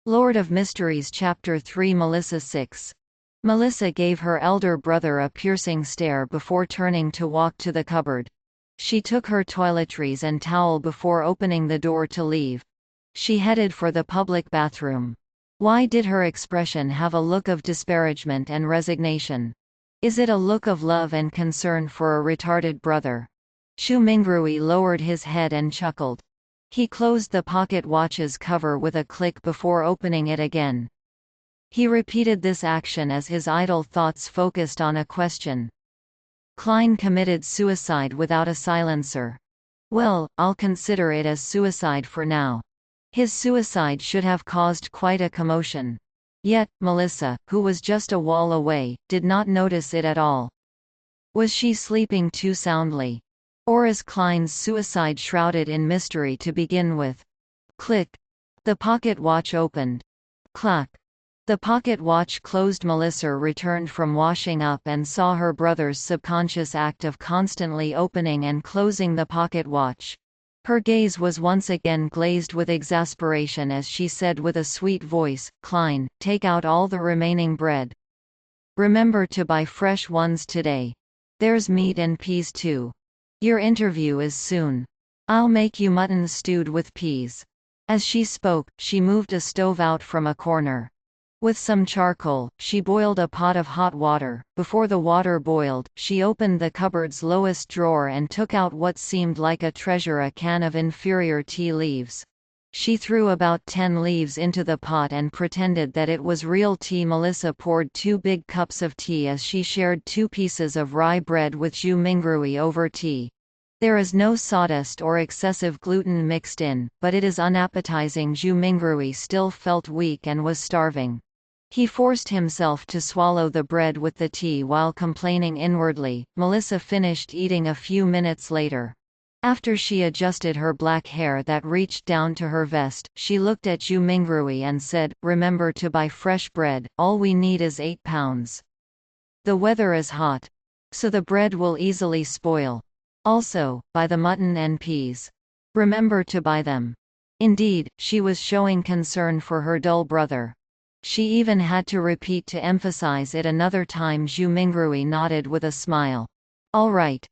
Lord of Mysteries Chapter 3 Melissa 6. Melissa gave her elder brother a piercing stare before turning to walk to the cupboard. She took her toiletries and towel before opening the door to leave. She headed for the public bathroom. Why did her expression have a look of disparagement and resignation? Is it a look of love and concern for a retarded brother? Xu Mingrui lowered his head and chuckled. He closed the pocket watch's cover with a click before opening it again. He repeated this action as his idle thoughts focused on a question. Klein committed suicide without a silencer. Well, I'll consider it as suicide for now. His suicide should have caused quite a commotion. Yet, Melissa, who was just a wall away, did not notice it at all. Was she sleeping too soundly? Or is Klein's suicide shrouded in mystery to begin with? Click. The pocket watch opened. Clack. The pocket watch closed. Melissa returned from washing up and saw her brother's subconscious act of constantly opening and closing the pocket watch. Her gaze was once again glazed with exasperation as she said with a sweet voice, "Klein, take out all the remaining bread. Remember to buy fresh ones today. There's meat and peas too. Your interview is soon. I'll make you mutton stewed with peas." As she spoke, she moved a stove out from a corner. With some charcoal, she boiled a pot of hot water. Before the water boiled, she opened the cupboard's lowest drawer and took out what seemed like a treasure, a can of inferior tea leaves. She threw about 10 leaves into the pot and pretended that it was real tea. Melissa poured 2 big cups of tea as she shared 2 pieces of rye bread with Xu Mingrui over tea. There is no sawdust or excessive gluten mixed in, but it is unappetizing. Xu Mingrui still felt weak and was starving. He forced himself to swallow the bread with the tea while complaining inwardly. Melissa finished eating a few minutes later. After she adjusted her black hair that reached down to her vest, she looked at Xu Mingrui and said, "Remember to buy fresh bread, all we need is 8 pounds. The weather is hot. So the bread will easily spoil. Also, buy the mutton and peas. Remember to buy them." Indeed, she was showing concern for her dull brother. She even had to repeat to emphasize it another time. Xu Mingrui nodded with a smile. "All right,